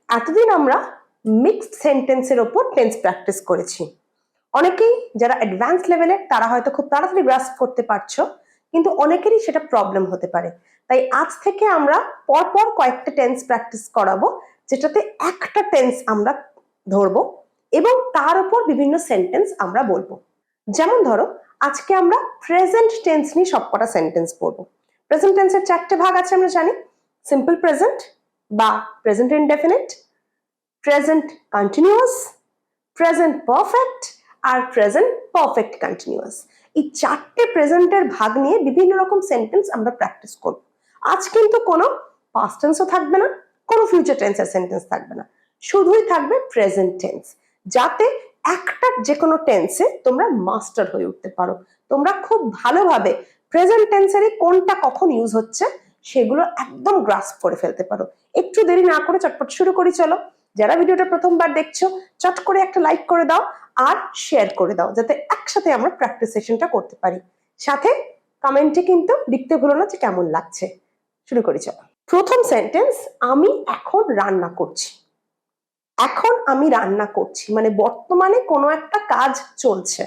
এতদিন আমরা মিক্সড সেন্টেন্সের ওপর টেন্স প্র্যাকটিস করেছি। অনেকেই যারা অ্যাডভান্স লেভেলের তারা হয়তো খুব তাড়াতাড়ি গ্রাস্প করতে পারছো, কিন্তু অনেকেরই সেটা প্রবলেম হতে পারে। তাই আজ থেকে আমরা পরপর কয়েকটা টেন্স প্র্যাকটিস করাবো, যেটাতে একটা টেন্স আমরা ধরবো এবং তার উপর বিভিন্ন সেন্টেন্স আমরা বলবো। যেমন ধরো, আজকে আমরা প্রেজেন্ট টেন্স নিয়ে সবকটা সেন্টেন্স পড়বো। প্রেজেন্ট টেন্সের চারটে ভাগ আছে আমরা জানি: সিম্পল প্রেজেন্ট বা present indefinite, present continuous, present perfect আর প্রেজেন্ট পারফেক্ট কন্টিনিউয়াস। এই চারটে প্রেজেন্টের ভাগ নিয়ে বিভিন্ন রকম সেন্টেন্স আমরা প্র্যাকটিস করব। আজ কিন্তু কোনো পাস্ট টেন্সও থাকবে না, কোনো ফিউচার টেন্সের সেন্টেন্স থাকবে না, শুধুই থাকবে প্রেজেন্ট টেন্স, যাতে একটা যে কোনো টেন্সে তোমরা মাস্টার হয়ে উঠতে পারো। তোমরা খুব ভালোভাবে প্রেজেন্ট টেন্সেরই কোনটা কখন ইউজ হচ্ছে সেগুলো একদম গ্রাস্প করে ফেলতে পারো। একটু দেরি না করে চটপট শুরু করি চলো। যারা ভিডিওটা প্রথমবার দেখছো চট করে একটা লাইক করে দাও আর শেয়ার করে দাও, যাতে একসাথে আমরা প্র্যাকটিস সেশনটা করতে পারি। সাথে কমেন্টে কিন্তু লিখতে ভুলো না যে কেমন লাগছে। শুরু করি চলো। প্রথম সেন্টেন্স, আমি এখন রান্না করছি। এখন আমি রান্না করছি মানে বর্তমানে কোনো একটা কাজ চলছে।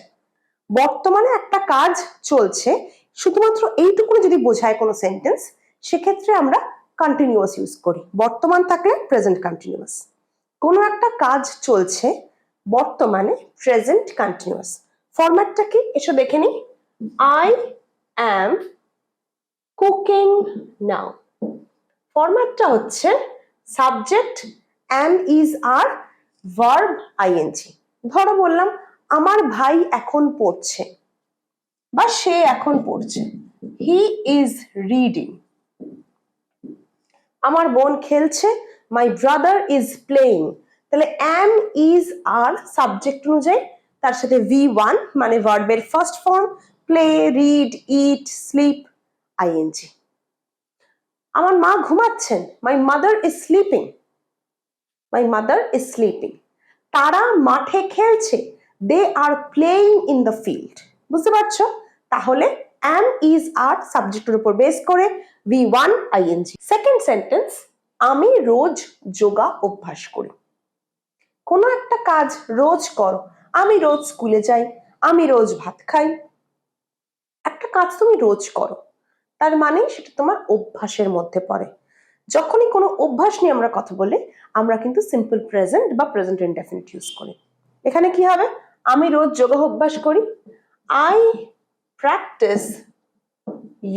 বর্তমানে একটা কাজ চলছে, শুধুমাত্র এইটুকু যদি বোঝায় কোনো সেন্টেন্স, সেক্ষেত্রে আমরা কন্টিনিউয়াস ইউজ করি। বর্তমান থাকলে প্রেজেন্ট কন্টিনিউয়াস। কোনো একটা কাজ চলছে বর্তমানে প্রেজেন্ট কন্টিনিউয়াস। ফরম্যাটটা কি এসো দেখে নিই। I am cooking now. ফরম্যাটটা হচ্ছে subject am is are verb ING. ধরো বললাম আমার ভাই এখন পড়ছে বা সে এখন পড়ছে, হি ইজ রিডিং। আমার বোন খেলছে, মাই ব্রাদার ইজ প্লেইং। তাহলে অ্যাম ইজ আর সাবজেক্ট অনুযায়ী তার সাথে V1 মানে ভার্বের first form, play, read, eat, sleep, ING. আমার মা ঘুমাচ্ছেন, my mother is sleeping. My mother is sleeping. তারা মাঠে খেলছে, they are playing in the field. বুঝতে পারছো? তাহলে অ্যাম ইজ আর সাবজেক্টের উপর বেস করে V1 আইএনজি। সেকেন্ড সেন্টেন্স, আমি রোজ যোগা অভ্যাস করি। কোনো একটা কাজ রোজ করো, আমি রোজ স্কুলে যাই, আমি রোজ ভাত খাই। একটা কাজ তুমি রোজ করো, তার মানে সেটা তোমার অভ্যাসের মধ্যে পড়ে। যখনই কোনো অভ্যাস নিয়ে আমরা কথা বলি, আমরা কিন্তু সিম্পল প্রেজেন্ট বা প্রেজেন্ট ইনডেফিনিট ইউজ করি। এখানে কি হবে? আমি রোজ যোগা অভ্যাস করি, I practice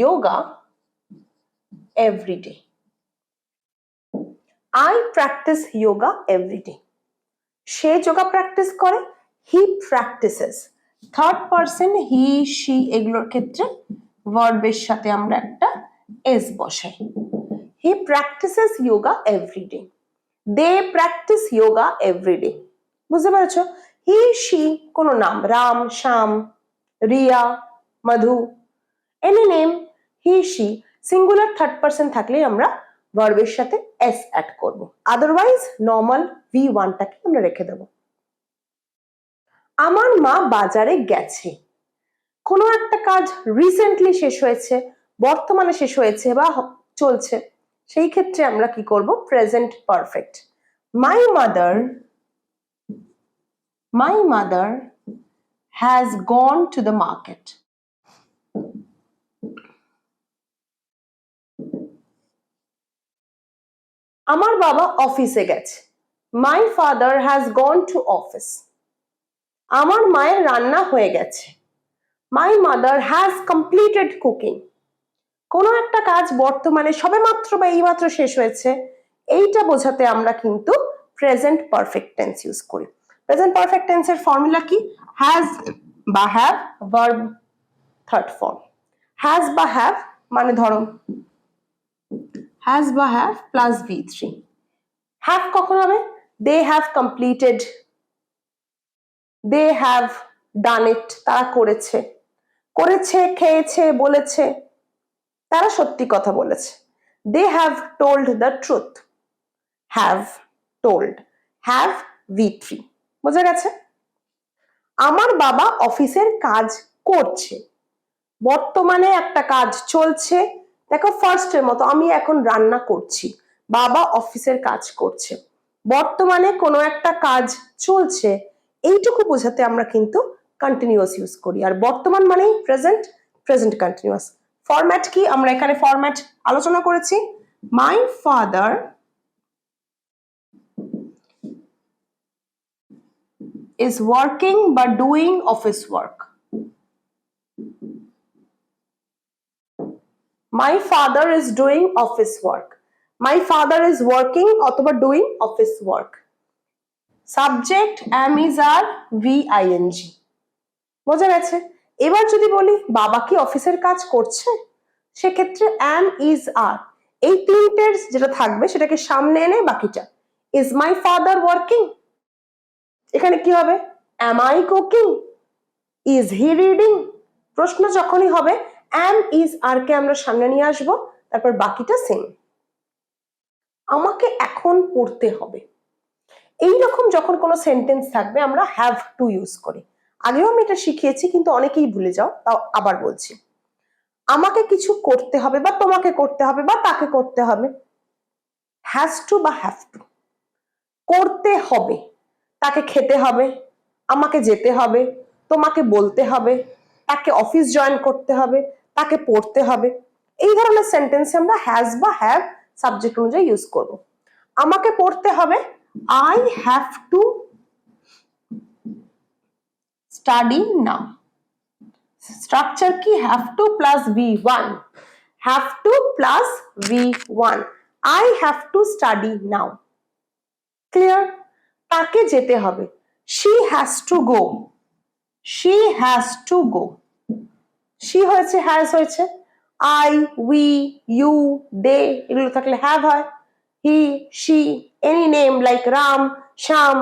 yoga every day. I practice yoga every day. সে যোগা প্র্যাকটিস করে, he practises. Third person he, she এগুলোর ক্ষেত্রে ভার্বের সাথে আমরা একটা এস বসাই। He practises yoga every day. They practice yoga every day. বুঝতে পেরেছো? হি, শি কোনো নাম, Ram, Shyam, Riya, Madhu, any name, he, she singular third person থাকলেই আমরা ভার্বের সাথে এস অ্যাড করব। আদারওয়াইজ নর্মাল V1টাকে আমরা রেখে দেব। আমার মা বাজারে গেছে। কোনো একটা কাজ রিসেন্টলি শেষ হয়েছে, বর্তমানে শেষ হয়েছে বা চলছে, সেই ক্ষেত্রে আমরা কি করব? Present perfect. My mother has gone to the market. আমার বাবা অফিসে গেছে, my father has gone to office. আমার মায়ের রান্না হয়ে গেছে, my mother has completed cooking. কোনো একটা কাজ বর্তমানে সবেমাত্র বা এইমাত্র শেষ হয়েছে, এইটা বোঝাতে আমরা কিন্তু প্রেজেন্ট পারফেক্ট টেন্স ইউজ করি। প্রেজেন্ট পারফেক্ট টেন্সের ফর্মুলা কি? হ্যাজ বা have, verb third form. Has বা হ্যাভ মানে ধরো হ্যাজ বা হ্যাভ প্লাস V3। হ্যাভ কখন হবে? They have completed, they have done it, তারা করেছে, করেছে, খেয়েছে, বলেছে, তারা সত্যি কথা বলেছে। They have told the truth. Have, told, have V3। বোঝা গেছে? আমার বাবা অফিসের কাজ করছে, বর্তমানে একটা কাজ চলছে। দেখো ফার্স্টের মতো, আমি এখন রান্না করছি, বাবা অফিসের কাজ করছে। বর্তমানে কোনো একটা কাজ চলছে এইটুকু বোঝাতে আমরা কিন্তু কন্টিনিউয়াস ইউজ করি। আর বর্তমান মানেই প্রেজেন্ট, প্রেজেন্ট কন্টিনিউয়াস। ফরম্যাট কি, আমরা এখানে ফরম্যাট আলোচনা করেছি। মাই ফাদার is working বা doing office work. My father is doing office work. My father is working অথবা doing office work. Subject am is are VING. বোঝা গেছে? এবার যদি বলি বাবা কি অফিসের কাজ করছে, সেক্ষেত্রে am is are এই তিনটের যেটা থাকবে সেটাকে সামনে এনে বাকিটা is my father working, এখানে কি হবে am I cooking, is he reading। প্রশ্ন যখনই হবে am is are কে আমরা সামনে নিয়ে আসবো, তারপর বাকিটা সেম। আমাকে এখন পড়তে হবে, এইরকম যখন কোনো সেন্টেন্স থাকবে আমরা হ্যাভ টু ইউজ করি। আগেও আমি এটা শিখিয়েছি কিন্তু অনেকেই ভুলে যাও, তাও আবার বলছি। আমাকে কিছু করতে হবে বা তোমাকে করতে হবে বা তাকে করতে হবে, হ্যাজ টু বা হ্যাভ টু। করতে হবে, তাকে খেতে হবে, আমাকে যেতে হবে, তোমাকে বলতে হবে, তাকে অফিস জয়েন করতে হবে, তাকে পড়তে হবে, এই ধরনের সেন্টেন্সে আমরা হ্যাজ বা হ্যাভ সাবজেক্ট অনুযায়ী ইউজ করব। আমাকে পড়তে হবে I have to study now. Structure কি have to plus V1, have to plus V1, I have to study now. Clear? তাকে যেতে হবে, she has to go, she has to go। she হয়েছে, has হয়েছে, I, we, you, they এগুলো থাকলে have হয়, he, she, any name like Ram, Sham,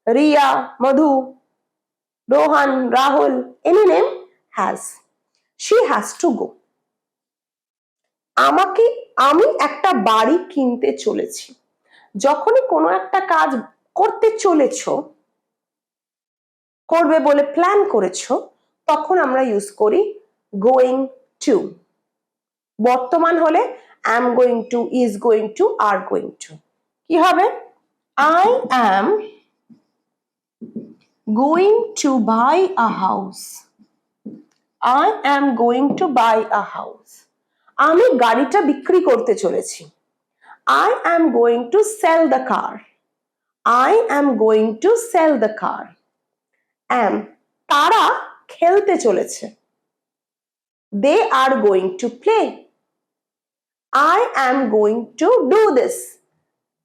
Riya, Madhu, Rohan, Rahul, any name has। she has to go। আমি একটা বাড়ি কিনতে চলেছি, যখনই কোনো একটা কাজ করতে চলেছো, করবে বলে প্ল্যান করেছো, তখন আমরা ইউজ করি গোয়িং টু। বর্তমান হলে am going to, is going to, are going to। কি হবে I am going to buy a house, I am going to buy a house। আমি গাড়িটা বিক্রি করতে চলেছি, I am going to sell the car, I am going to sell the car। am তারা খেলতে চলেছে, they are going to play, I am going to do this।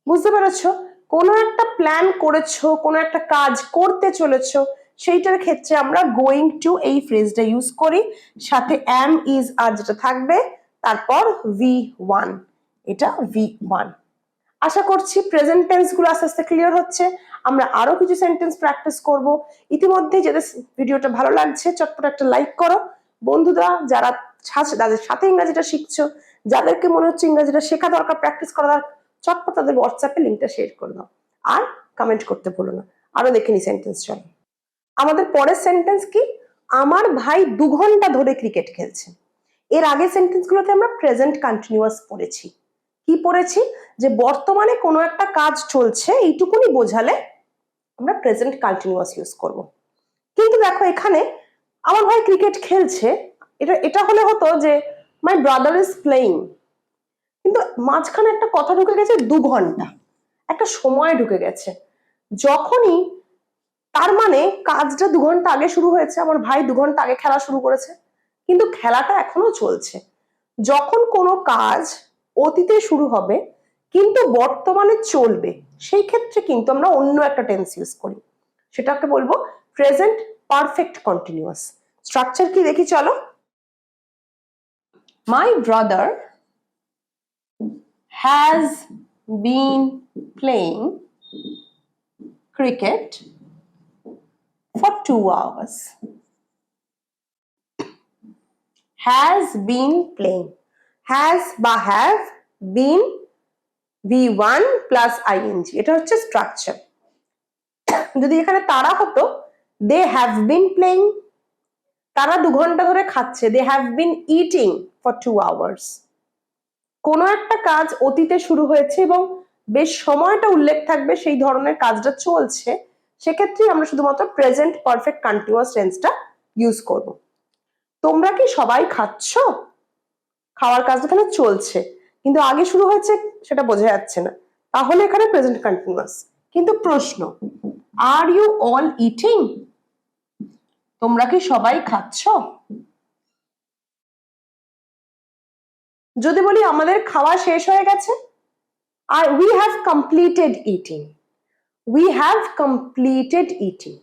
বুঝতে পেরেছো? কোনো একটা প্ল্যান করেছো, কোনো একটা কাজ করতে চলেছো, সেইটার ক্ষেত্রে আমরা গোয়িং টু এই ফ্রেজটা ইউজ করি, সাথে am is আর যেটা থাকবে, তারপর V1, এটা V1। আশা করছি প্রেজেন্ট টেন্স গুলো আস্তে আস্তে ক্লিয়ার হচ্ছে। আমরা আরো কিছু সেন্টেন্স প্র্যাকটিস করব। ইতিমধ্যে যাদের ভিডিওটা ভালো লাগছে চটপট একটা লাইক করো। বন্ধুরা যারা তাদের সাথে ইংরেজিটা শিখছো, যাদেরকে মনে হচ্ছে ইংরেজিটা শেখা দরকার, প্র্যাকটিস করা দরকার, চটপট তাদের হোয়াটসঅ্যাপে লিঙ্কটা শেয়ার করে দাও। আর কমেন্ট করতে ভুলো না। আরো দেখে নি সেন্টেন্স। চলো আমাদের পরের সেন্টেন্স কি, আমার ভাই 2 ঘন্টা ধরে ক্রিকেট খেলছে। এর আগে সেন্টেন্স গুলোতে আমরা প্রেজেন্ট কন্টিনিউয়াস পড়েছি। কি পড়েছি, যে বর্তমানে কোনো একটা কাজ চলছে এইটুকুনি বোঝালে আমরা প্রেজেন্ট কন্টিনিউয়াস ইউজ করব। কিন্তু দেখো এখানে আমার ভাই ক্রিকেট খেলছে, এটা হলে হতো যে মাই ব্রাদার ইজ প্লেইং, কিন্তু মাঝখানে একটা কথা ঢুকে গেছে 2 ঘন্টা, একটা সময় ঢুকে গেছে। যখনই তার মানে কাজটা 2 ঘন্টা আগে শুরু হয়েছে, আমার ভাই 2 ঘন্টা আগে খেলা শুরু করেছে, কিন্তু খেলাটা এখনো চলছে। যখন কোনো কাজ অতীতে শুরু হবে কিন্তু বর্তমানে চলবে, সেই ক্ষেত্রে কিন্তু আমরা অন্য একটা টেন্স ইউজ করি, সেটাকে বলবো প্রেজেন্ট পারফেক্ট কন্টিনিউয়াস। স্ট্রাকচার কি দেখি চলো। My brother has been playing cricket for 2 hours, has been playing, has বা have been V1 plus ing, এটা হচ্ছে স্ট্রাকচার। যদি এখানে তারা হতো they have been playing, তারা 2 ঘন্টা ধরে খাচ্ছে, they have been eating for 2 hours। কোনো একটা কাজ অতীতে শুরু হয়েছে এবং বেশ সময়টা উল্লেখ থাকবে, সেই ধরনের কাজটা চলছে, সেক্ষেত্রে আমরা শুধুমাত্র প্রেজেন্ট পারফেক্ট কন্টিনিউয়াস টেন্সটা ইউজ করব। তোমরা কি সবাই খাচ্ছ? খাওয়ার কাজটা এখানে চলছে, কিন্তু আগে শুরু হয়েছে সেটা বোঝা যাচ্ছে না, তাহলে এখানে প্রেজেন্ট কন্টিনিউয়াস। কিন্তু প্রশ্ন, আর ইউ অল ইটিং? তোমরা কি সবাই খাচ্ছ? যদি বলি আমাদের খাওয়া শেষ হয়ে গেছে, আর we have completed eating. We have completed eating.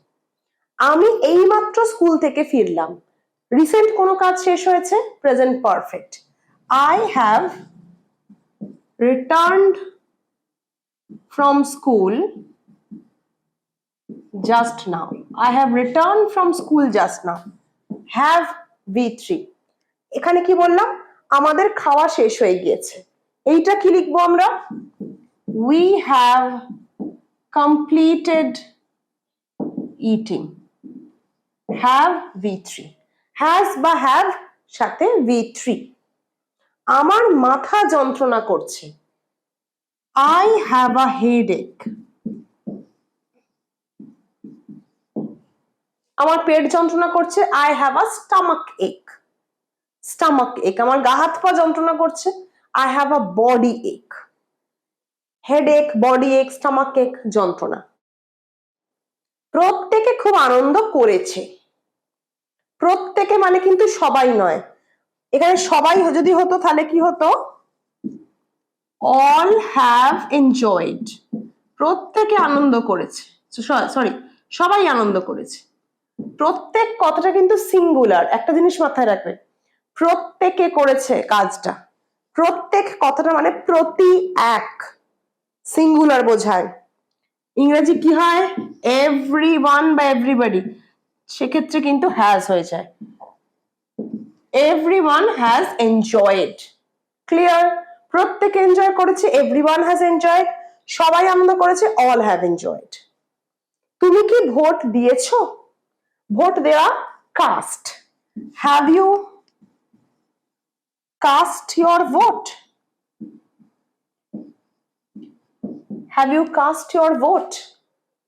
আমি এইমাত্র স্কুল থেকে ফিরলাম। রিসেন্ট কোনো কাজ শেষ হয়েছে, present perfect. I have returned from school just now. I have return from school just now. Have V3। এখানে কি বললাম? আমাদের খাওয়া শেষ হয়ে গিয়েছে। এইটা কি লিখবো আমরা? We have completed eating. Have V3। Has বা হ্যাভ সাথে V3। আমার মাথা যন্ত্রণা করছে। I have a headache। আমার পেট যন্ত্রণা করছে। I have a stomach ache। Stomach এক। আমার গা হাত পা যন্ত্রণা করছে। I have a body ache। Headache, body এক, স্টমাক এক, যন্ত্রণা। প্রত্যেকে খুব আনন্দ করেছে। প্রত্যেকে মানে কিন্তু সবাই নয়, এখানে সবাই যদি হতো তাহলে কি হতো? All have enjoyed. প্রত্যেকে আনন্দ করেছে, সরি সবাই আনন্দ করেছে। প্রত্যেক কথাটা কিন্তু সিঙ্গুলার, একটা জিনিস মাথায় রাখবেন, প্রত্যেকে করেছে কাজটা। প্রত্যেক কথাটা মানে প্রতি এক, সিঙ্গুলার বোঝায়। ইংরেজি কি হয়? এভরিওয়ান বা এভরিবডি, সেক্ষেত্রে কিন্তু হ্যাজ হয়ে যায়। Everyone has enjoyed. ক্লিয়ার? প্রত্যেকে এনজয় করেছে, এভরিওয়ান হ্যাজ এনজয়েড। সবাই আনন্দ করেছে, অল হ্যাভ এনজয়েড। তুমি কি ভোট দিয়েছো? ভোট দেওয়া, cast. Have you cast your vote? Have you cast your vote?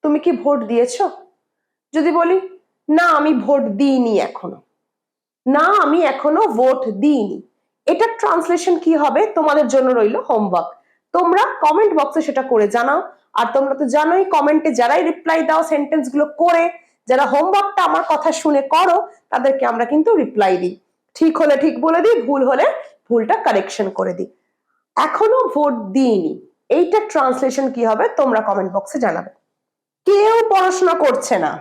তুমি কি ভোট দিয়েছো? যদি বলি না আমি ভোট দিইনি এখনো, না আমি এখনো ভোট দিইনি, এটা ট্রান্সলেশন কি হবে? তোমাদের জন্য রইল হোমওয়ার্ক। তোমরা কমেন্ট বক্সে সেটা করে জানাও। আর তোমরা তো জানোই, কমেন্টে যারাই রিপ্লাই দাও সেন্টেন্স গুলো করে, যারা হোমওয়ার্কটা আমার কথা শুনে করো, তাদেরকে আমরা কিন্তু রিপ্লাই দিই। ঠিক হলে ঠিক বলে দিই, ভুল হলে ভুলটা কারেকশন করে দিই। এখনো ভোট দিইনি, এইটা ট্রান্সলেশন কি হবে তোমরা কমেন্ট বক্সে জানাবে। কেউ পড়াশোনা করছে না।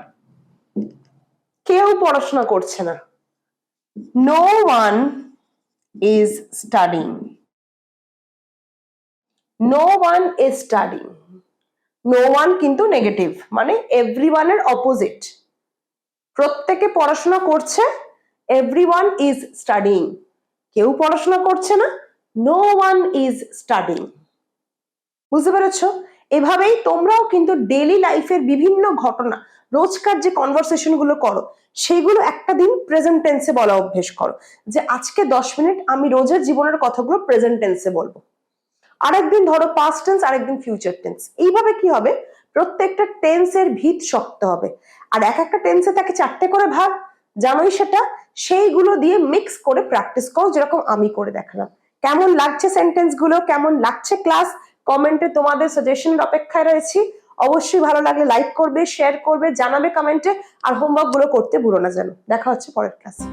কেউ পড়াশোনা করছে না। No one is studying। No one is studying। No one কিন্তু নেগেটিভ, মানে everyone এর অপোজিট। প্রত্যেকে পড়াশোনা করছে, everyone is studying। কেউ পড়াশোনা করছে না, no one is studying। বুঝতে পেরেছো? এভাবেই তোমরাও কিন্তু ডেইলি লাইফের বিভিন্ন ঘটনা, রোজকার যে কনভারসেশন গুলো করো, সেগুলো একটা দিন প্রেজেন্ট টেন্সে বলা অভ্যেস করো, যে আজকে 10 মিনিট আমি রোজের জীবনের কথাগুলো প্রেজেন্ট টেন্সে বলবো। আরেকদিন ধরো পাস্ট টেন্স, আরেকদিন ফিউচার টেন্স। এইভাবে কি হবে? প্রত্যেকটা টেন্সের ভিত শক্ত হবে। আর এক একটা টেন্সে থাকে 4টে করে ভাগ, জানোই সেটা। সেইগুলো দিয়ে মিক্স করে প্র্যাকটিস করো, যেরকম আমি করে দেখালাম। কেমন লাগছে সেন্টেন্স গুলো, কেমন লাগছে ক্লাস, কমেন্টে তোমাদের সাজেশনের অপেক্ষায় রয়েছি। অবশ্যই ভালো লাগলে লাইক করবে, শেয়ার করবে, জানাবে কমেন্টে। আর হোমওয়ার্ক গুলো করতে ভুলো না যেন। দেখা হচ্ছে পরের ক্লাসে।